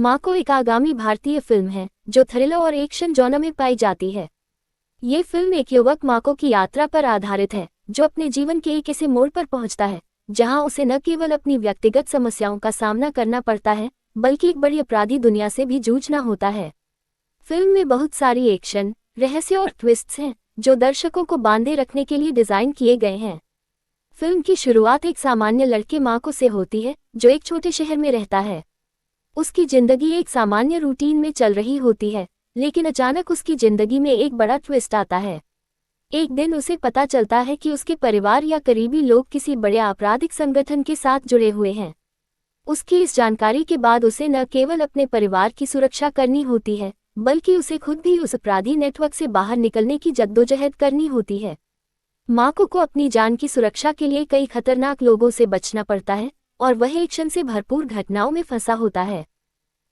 माको एक आगामी भारतीय फिल्म है जो थ्रिलर और एक्शन जॉनर में पाई जाती है। ये फिल्म एक युवक माको की यात्रा पर आधारित है जो अपने जीवन के एक ऐसे मोड़ पर पहुंचता है जहां उसे न केवल अपनी व्यक्तिगत समस्याओं का सामना करना पड़ता है बल्कि एक बड़ी अपराधी दुनिया से भी जूझना होता है। फिल्म में बहुत सारी एक्शन, रहस्य और ट्विस्ट्स हैं जो दर्शकों को बांधे रखने के लिए डिजाइन किए गए हैं। फिल्म की शुरुआत एक सामान्य लड़के माको से होती है जो एक छोटे शहर में रहता है। उसकी जिंदगी एक सामान्य रूटीन में चल रही होती है, लेकिन अचानक उसकी जिंदगी में एक बड़ा ट्विस्ट आता है। एक दिन उसे पता चलता है कि उसके परिवार या करीबी लोग किसी बड़े आपराधिक संगठन के साथ जुड़े हुए हैं। उसकी इस जानकारी के बाद उसे न केवल अपने परिवार की सुरक्षा करनी होती है बल्कि उसे खुद भी उस अपराधी नेटवर्क से बाहर निकलने की जद्दोजहद करनी होती है। माको को अपनी जान की सुरक्षा के लिए कई खतरनाक लोगों से बचना पड़ता है और वह एक्शन से भरपूर घटनाओं में फंसा होता है।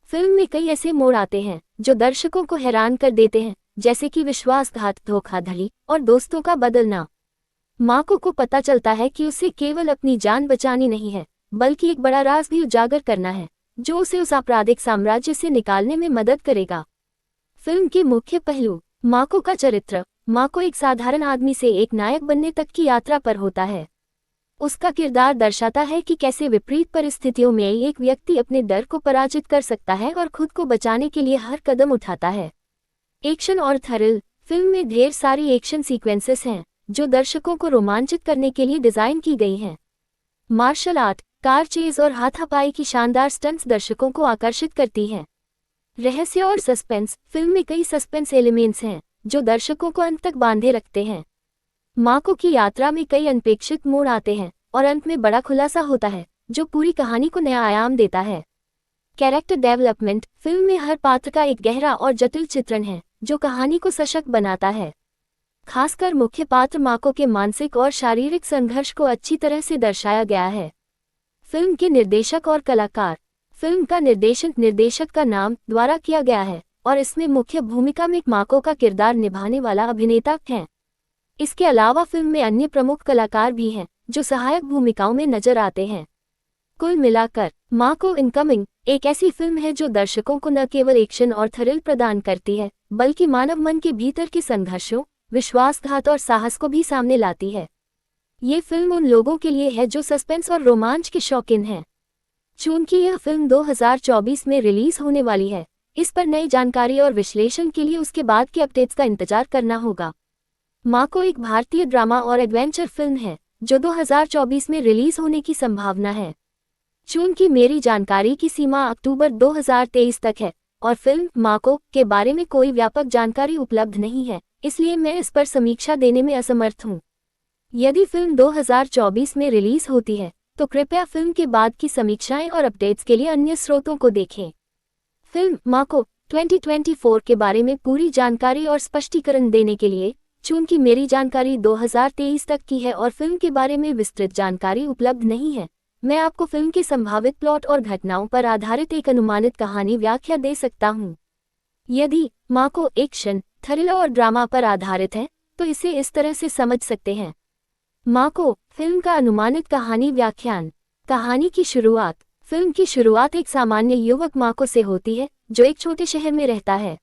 फिल्म में कई ऐसे मोड़ आते हैं जो दर्शकों को हैरान कर देते हैं, जैसे कि विश्वासघात, धोखाधड़ी और दोस्तों का बदलना। माको को पता चलता है कि उसे केवल अपनी जान बचानी नहीं है बल्कि एक बड़ा राज भी उजागर करना है जो उसे उस आपराधिक साम्राज्य से निकालने में मदद करेगा। फिल्म के मुख्य पहलू। माको का चरित्र। माको एक साधारण आदमी से एक नायक बनने तक की यात्रा पर होता है। उसका किरदार दर्शाता है कि कैसे विपरीत परिस्थितियों में एक व्यक्ति अपने डर को पराजित कर सकता है और खुद को बचाने के लिए हर कदम उठाता है। एक्शन और थ्रिल। फिल्म में ढेर सारी एक्शन सीक्वेंसेस हैं जो दर्शकों को रोमांचित करने के लिए डिजाइन की गई हैं। मार्शल आर्ट, कार चेज और हाथापाई की शानदार स्टंट्स दर्शकों को आकर्षित करती हैं। रहस्य और सस्पेंस। फिल्म में कई सस्पेंस एलिमेंट्स हैं जो दर्शकों को अंत तक बांधे रखते हैं। माको की यात्रा में कई अनपेक्षित मोड़ आते हैं और अंत में बड़ा खुलासा होता है जो पूरी कहानी को नया आयाम देता है। Character development. फिल्म में हर पात्र का एक गहरा और जटिल चित्रण है जो कहानी को सशक्त बनाता है। खासकर मुख्य पात्र माको के मानसिक और शारीरिक संघर्ष को अच्छी तरह से दर्शाया गया है। फिल्म के निर्देशक और कलाकार। फिल्म का निर्देशन निर्देशक का नाम द्वारा किया गया है और इसमें मुख्य भूमिका में माको का किरदार निभाने वाला अभिनेता है। इसके अलावा फिल्म में अन्य प्रमुख कलाकार भी हैं जो सहायक भूमिकाओं में नजर आते हैं। कुल मिलाकर माको इनकमिंग एक ऐसी फिल्म है जो दर्शकों को न केवल एक्शन और थ्रिल प्रदान करती है बल्कि मानव मन के भीतर के संघर्षों, विश्वासघात और साहस को भी सामने लाती है। ये फिल्म उन लोगों के लिए है जो सस्पेंस और रोमांच के शौकीन हैं। चूंकि यह फिल्म 2024 में रिलीज होने वाली है, इस पर नई जानकारी और विश्लेषण के लिए उसके बाद के अपडेट्स का इंतजार करना होगा। माको एक भारतीय ड्रामा और एडवेंचर फिल्म है जो 2024 में रिलीज होने की संभावना है। चूंकि मेरी जानकारी की सीमा अक्टूबर 2023 तक है और फिल्म माको के बारे में कोई व्यापक जानकारी उपलब्ध नहीं है, इसलिए मैं इस पर समीक्षा देने में असमर्थ हूँ। यदि फिल्म 2024 में रिलीज होती है तो कृपया फिल्म के बाद की समीक्षाएं और अपडेट्स के लिए अन्य स्रोतों को देखें। फिल्म माको 2024 के बारे में पूरी जानकारी और स्पष्टीकरण देने के लिए, चूंकि मेरी जानकारी 2023 तक की है और फिल्म के बारे में विस्तृत जानकारी उपलब्ध नहीं है, मैं आपको फिल्म के संभावित प्लॉट और घटनाओं पर आधारित एक अनुमानित कहानी व्याख्या दे सकता हूं। यदि माको एक्शन, थ्रिलर और ड्रामा पर आधारित है तो इसे इस तरह से समझ सकते हैं। माको फिल्म का अनुमानित कहानी व्याख्यान। कहानी की शुरुआत। फिल्म की शुरुआत एक सामान्य युवक माको से होती है जो एक छोटे शहर में रहता है।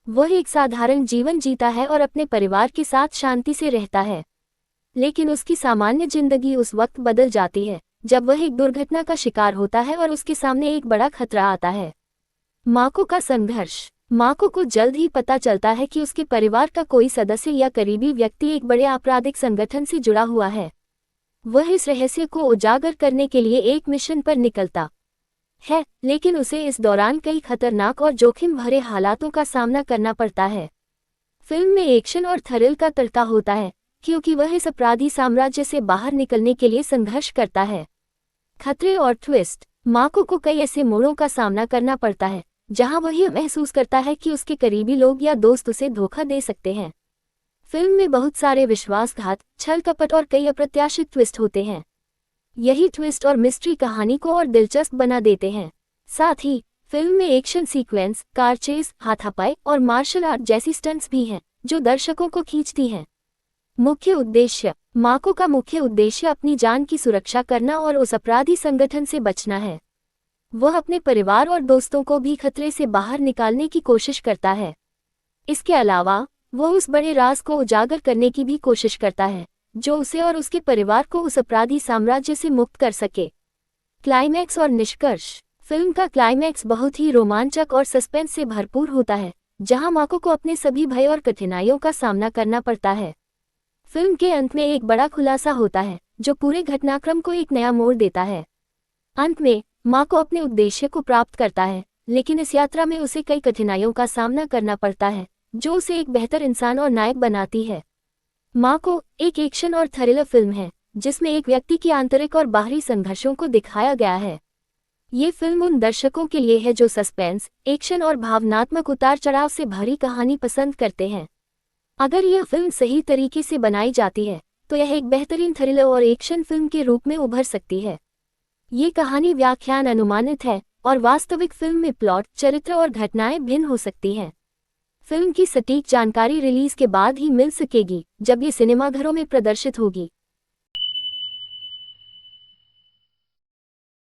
वह एक साधारण जीवन जीता है और अपने परिवार के साथ शांति से रहता है, लेकिन उसकी सामान्य जिंदगी उस वक्त बदल जाती है जब वह एक दुर्घटना का शिकार होता है और उसके सामने एक बड़ा खतरा आता है। माको का संघर्ष। माको को जल्द ही पता चलता है कि उसके परिवार का कोई सदस्य या करीबी व्यक्ति एक बड़े आपराधिक संगठन से जुड़ा हुआ है। वह इस रहस्य को उजागर करने के लिए एक मिशन पर निकलता है, लेकिन उसे इस दौरान कई खतरनाक और जोखिम भरे हालातों का सामना करना पड़ता है। फिल्म में एक्शन और थ्रिल का तड़का होता है क्योंकि वह इस अपराधी साम्राज्य से बाहर निकलने के लिए संघर्ष करता है। खतरे और ट्विस्ट। माको को कई ऐसे मोड़ों का सामना करना पड़ता है जहां वह यह महसूस करता है कि उसके करीबी लोग या दोस्त उसे धोखा दे सकते हैं। फिल्म में बहुत सारे विश्वासघात, छल कपट और कई अप्रत्याशित ट्विस्ट होते हैं। यही ट्विस्ट और मिस्ट्री कहानी को और दिलचस्प बना देते हैं। साथ ही फिल्म में एक्शन सीक्वेंस, कार चेस, हाथापाई और मार्शल आर्ट जैसी स्टंट्स भी हैं जो दर्शकों को खींचती हैं। मुख्य उद्देश्य। माको का मुख्य उद्देश्य अपनी जान की सुरक्षा करना और उस अपराधी संगठन से बचना है। वह अपने परिवार और दोस्तों को भी खतरे से बाहर निकालने की कोशिश करता है। इसके अलावा वह उस बड़े राज को उजागर करने की भी कोशिश करता है जो उसे और उसके परिवार को उस अपराधी साम्राज्य से मुक्त कर सके। क्लाइमैक्स और निष्कर्ष। फिल्म का क्लाइमैक्स बहुत ही रोमांचक और सस्पेंस से भरपूर होता है, जहां माको को अपने सभी भय और कठिनाइयों का सामना करना पड़ता है। फिल्म के अंत में एक बड़ा खुलासा होता है जो पूरे घटनाक्रम को एक नया मोड़ देता है। अंत में माको अपने उद्देश्य को प्राप्त करता है, लेकिन इस यात्रा में उसे कई कठिनाइयों का सामना करना पड़ता है जो उसे एक बेहतर इंसान और नायक बनाती है। माको एक एक्शन और थ्रिलर फिल्म है जिसमें एक व्यक्ति की आंतरिक और बाहरी संघर्षों को दिखाया गया है। ये फिल्म उन दर्शकों के लिए है जो सस्पेंस, एक्शन और भावनात्मक उतार चढ़ाव से भरी कहानी पसंद करते हैं। अगर यह फिल्म सही तरीके से बनाई जाती है तो यह एक बेहतरीन थ्रिलर और एक्शन फिल्म के रूप में उभर सकती है। ये कहानी व्याख्यान अनुमानित है और वास्तविक फिल्म में प्लॉट, चरित्र और घटनाएं भिन्न हो सकती हैं। फिल्म की सटीक जानकारी रिलीज के बाद ही मिल सकेगी जब ये सिनेमाघरों में प्रदर्शित होगी।